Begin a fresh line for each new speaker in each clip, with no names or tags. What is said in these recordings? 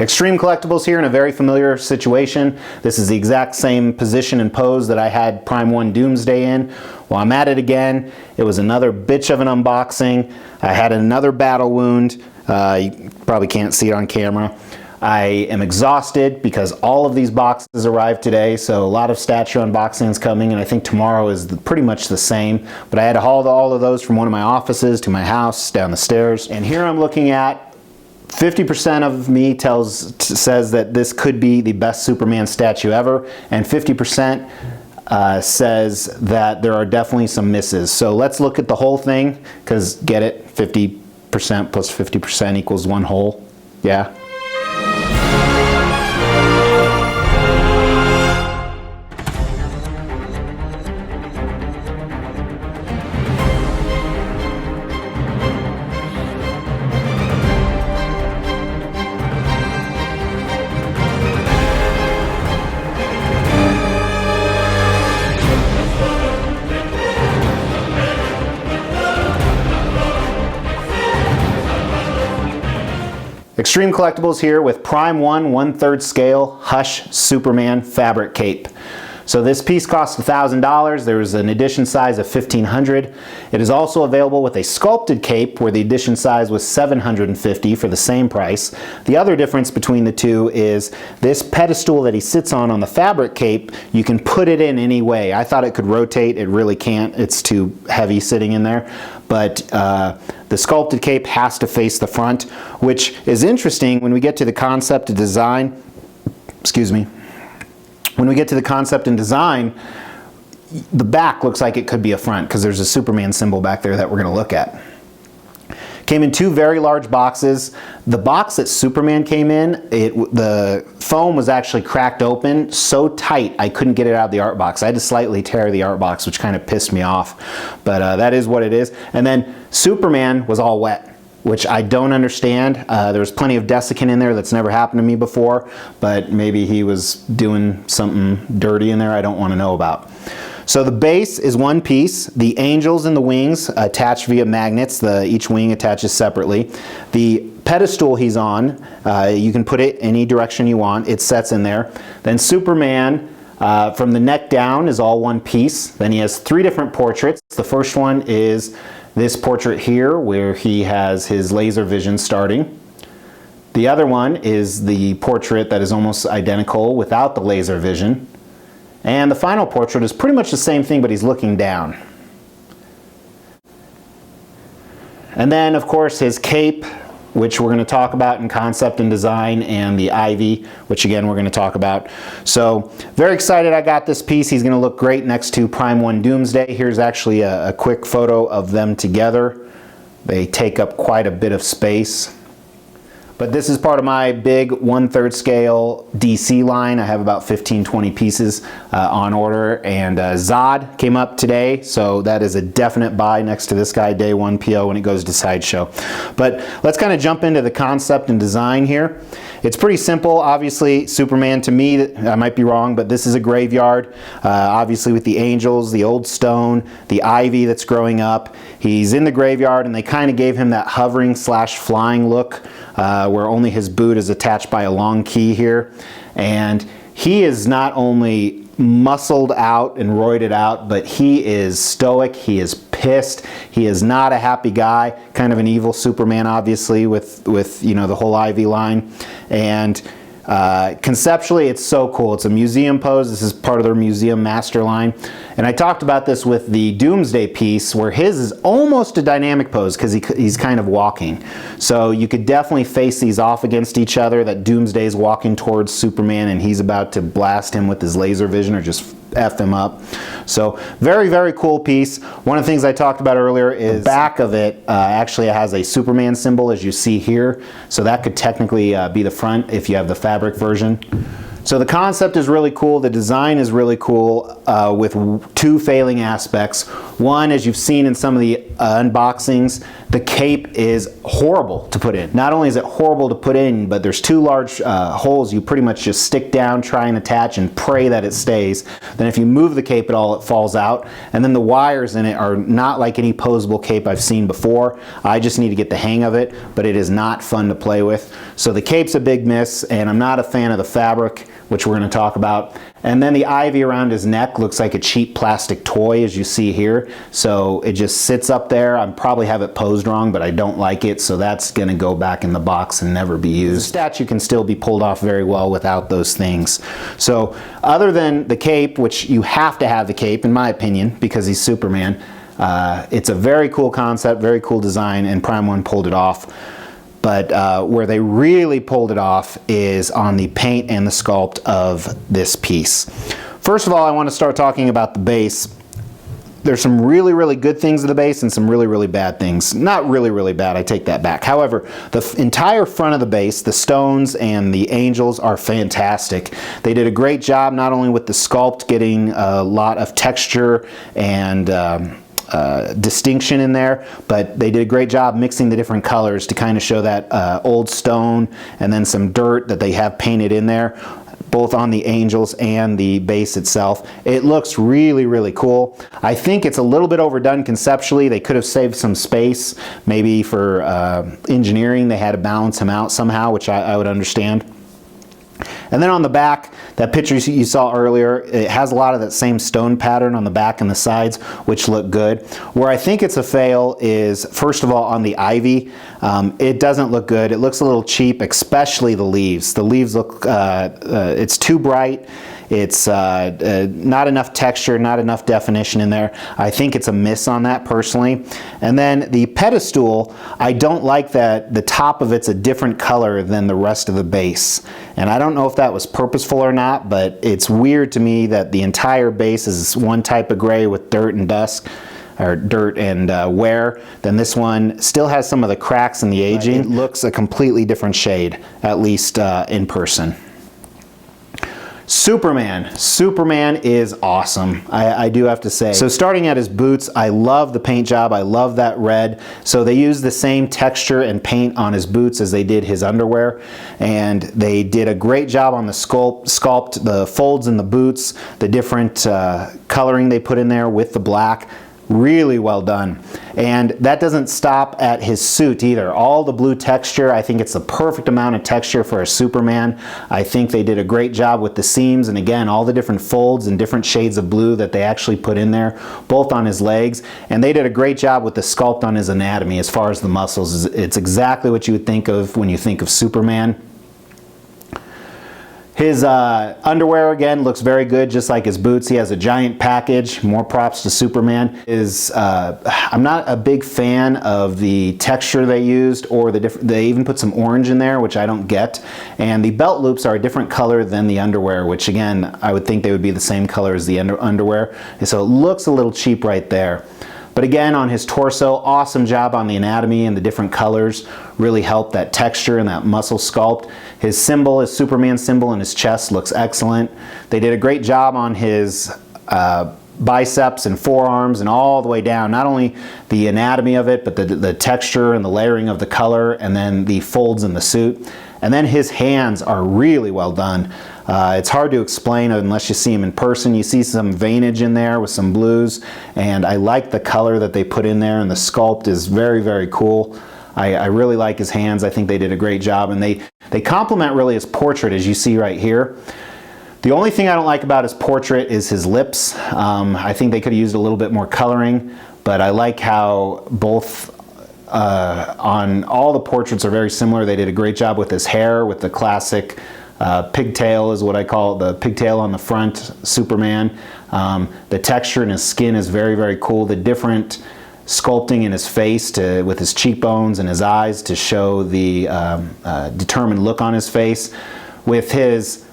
Extreme Collectibles here in a very familiar situation. This is the exact same position and pose that I had Prime 1 Doomsday in. Well, I'm at it again. It was another bitch of an unboxing. I had another battle wound. You probably can't see it on camera. I am exhausted because all of these boxes arrived today, so a lot of statue unboxings coming, and I think tomorrow is pretty much the same. But I had to haul all of those from one of my offices to my house, down the stairs. And here I'm looking at 50% of me says that this could be the best Superman statue ever, and 50% says that there are definitely some misses. So let's look at the whole thing, because get it, 50% plus 50% equals one whole. Yeah. Extreme Collectibles here with Prime 1 1/3 scale Hush Superman fabric cape. So this piece cost $1,000. There was an edition size of $1,500. It is also available with a sculpted cape where the edition size was $750 for the same price. The other difference between the two is this pedestal that he sits on the fabric cape, you can put it in any way. I thought it could rotate. It really can't. It's too heavy sitting in there. But the sculpted cape has to face the front, which is interesting when we get to the concept of design. Excuse me. When we get to the concept and design, the back looks like it could be a front because there's a Superman symbol back there that we're going to look at. Came in two very large boxes. The box that Superman came in, the foam was actually cracked open so tight I couldn't get it out of the art box. I had to slightly tear the art box, which kind of pissed me off. But that is what it is. And then Superman was all wet, which I don't understand. There's plenty of desiccant in there that's never happened to me before, but maybe he was doing something dirty in there I don't want to know about. So the base is one piece. The angels and the wings attach via magnets. Each wing attaches separately. The pedestal he's on, you can put it any direction you want. It sets in there. Then Superman, from the neck down, is all one piece. Then he has three different portraits. The first one is this portrait here where he has his laser vision starting. The other one is the portrait that is almost identical without the laser vision. And the final portrait is pretty much the same thing, but he's looking down. And then, of course, his cape, which we're going to talk about in concept and design, and the ivy, which again we're going to talk about. So very excited I got this piece. He's going to look great next to Prime 1 Doomsday. Here's actually a quick photo of them together. They take up quite a bit of space. But this is part of my big 1/3 scale DC line. I have about 15-20 pieces on order, and Zod came up today, so that is a definite buy next to this guy, day 1 PO when it goes to Sideshow. But let's kind of jump into the concept and design here. It's pretty simple. Obviously, Superman, to me, I might be wrong, but this is a graveyard. Obviously with the angels, the old stone, the ivy that's growing up. He's in the graveyard, and they kind of gave him that hovering / flying look, where only his boot is attached by a long key here. And he is not only muscled out and roided out, but he is stoic, he is pissed, he is not a happy guy, kind of an evil Superman, obviously, with you know, the whole Ivy line. And conceptually, it's so cool. It's a museum pose. This is part of their museum master line. And I talked about this with the Doomsday piece, where his is almost a dynamic pose because he's kind of walking. So you could definitely face these off against each other, that Doomsday is walking towards Superman and he's about to blast him with his laser vision or just F him up. So very, very cool piece. One of the things I talked about earlier is the back of it actually has a Superman symbol, as you see here. So that could technically be the front if you have the fabric version. So the concept is really cool, the design is really cool, with two failing aspects. One, as you've seen in some of the unboxings, the cape is horrible to put in. Not only is it horrible to put in, but there's two large holes you pretty much just stick down, try and attach, and pray that it stays. Then if you move the cape at all, it falls out. And then the wires in it are not like any posable cape I've seen before. I just need to get the hang of it, but it is not fun to play with. So the cape's a big miss, and I'm not a fan of the fabric, which we're going to talk about. And then the ivy around his neck looks like a cheap plastic toy, as you see here. So it just sits up there. I probably have it posed wrong, but I don't like it, so that's going to go back in the box and never be used. The statue can still be pulled off very well without those things. So other than the cape, which you have to have the cape in my opinion because he's Superman, it's a very cool concept, very cool design, and Prime One pulled it off. But where they really pulled it off is on the paint and the sculpt of this piece. First of all, I want to start talking about the base. There's some really, really good things in the base and some really, really bad things. Not really, really bad, I take that back. However, the entire front of the base, the stones and the angels are fantastic. They did a great job not only with the sculpt, getting a lot of texture and distinction in there, but they did a great job mixing the different colors to kind of show that old stone and then some dirt that they have painted in there, both on the angels and the base itself. It looks really, really cool. I think it's a little bit overdone conceptually. They could have saved some space, maybe for engineering. They had to balance him out somehow, which I would understand. And then on the back, that picture you saw earlier, it has a lot of that same stone pattern on the back and the sides, which look good. Where I think it's a fail is, first of all, on the ivy. It doesn't look good. It looks a little cheap, especially the leaves. The leaves look, it's too bright. It's not enough texture, not enough definition in there. I think it's a miss on that personally. And then the pedestal, I don't like that the top of it's a different color than the rest of the base. And I don't know if that was purposeful or not, but it's weird to me that the entire base is one type of gray with dirt and dust, or dirt and wear. Then this one still has some of the cracks and the aging. It looks a completely different shade, at least in person. Superman. Superman is awesome, I do have to say. So starting at his boots, I love the paint job. I love that red. So they used the same texture and paint on his boots as they did his underwear. And they did a great job on the sculpt, the folds in the boots, the different coloring they put in there with the black. Really well done. And that doesn't stop at his suit either. All the blue texture, I think it's the perfect amount of texture for a Superman. I think they did a great job with the seams, and again, all the different folds and different shades of blue that they actually put in there, both on his legs. And they did a great job with the sculpt on his anatomy as far as the muscles. It's exactly what you would think of when you think of Superman. His underwear, again, looks very good, just like his boots. He has a giant package. More props to Superman. I'm not a big fan of the texture they used, or they even put some orange in there, which I don't get. And the belt loops are a different color than the underwear, which again, I would think they would be the same color as the underwear. And so it looks a little cheap right there. But again, on his torso, awesome job on the anatomy and the different colors. Really helped that texture and that muscle sculpt. His symbol, his Superman symbol in his chest looks excellent. They did a great job on his biceps and forearms and all the way down. Not only the anatomy of it, but the texture and the layering of the color, and then the folds in the suit. And then his hands are really well done. It's hard to explain unless you see him in person. You see some veinage in there with some blues, and I like the color that they put in there, and the sculpt is very, very cool. I really like his hands. I think they did a great job, and they complement really his portrait, as you see right here. The only thing I don't like about his portrait is his lips. I think they could have used a little bit more coloring, but I like how both on all the portraits are very similar. They did a great job with his hair, with the classic pigtail is what I call it, the pigtail on the front, Superman. The texture in his skin is very, very cool. The different sculpting in his face with his cheekbones and his eyes to show the determined look on his face. With his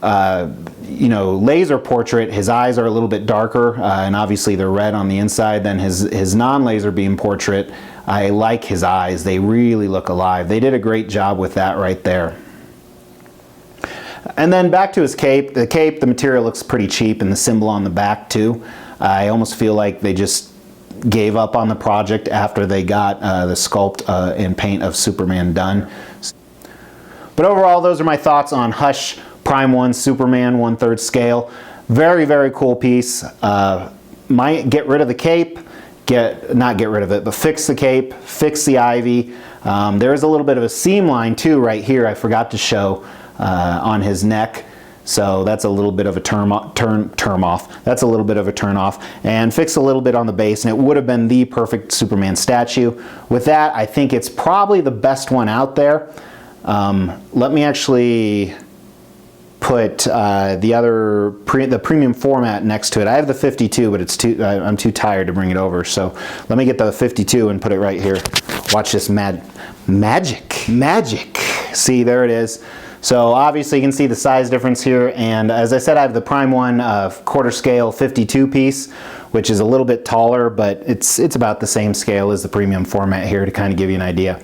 laser portrait, his eyes are a little bit darker, and obviously they're red on the inside than his non-laser beam portrait. I like his eyes. They really look alive. They did a great job with that right there. And then back to his cape. The cape, the material looks pretty cheap, and the symbol on the back too. I almost feel like they just gave up on the project after they got the sculpt and paint of Superman done. But overall, those are my thoughts on Hush Prime 1 Superman 1/3 scale. Very, very cool piece. Might get rid of the cape, not get rid of it, but fix the cape, fix the ivy. There is a little bit of a seam line too right here I forgot to show on his neck. So that's a little bit of a turn off. That's a little bit of a turn off. And fix a little bit on the base, and it would have been the perfect Superman statue. With that, I think it's probably the best one out there. Let me actually put the premium format next to it. I have the 52, but I'm too tired to bring it over. So let me get the 52 and put it right here. Watch this magic. See, there it is. So obviously you can see the size difference here, and as I said, I have the Prime 1 quarter scale 52 piece, which is a little bit taller, but it's about the same scale as the premium format here to kind of give you an idea.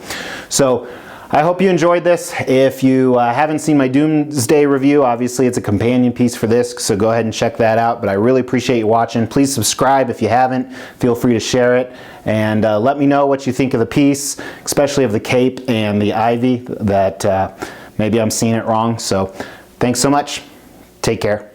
So I hope you enjoyed this. If you haven't seen my Doomsday review, obviously it's a companion piece for this, so go ahead and check that out. But I really appreciate you watching. Please subscribe if you haven't. Feel free to share it. And let me know what you think of the piece, especially of the cape and the ivy, that maybe I'm seeing it wrong. So thanks so much. Take care.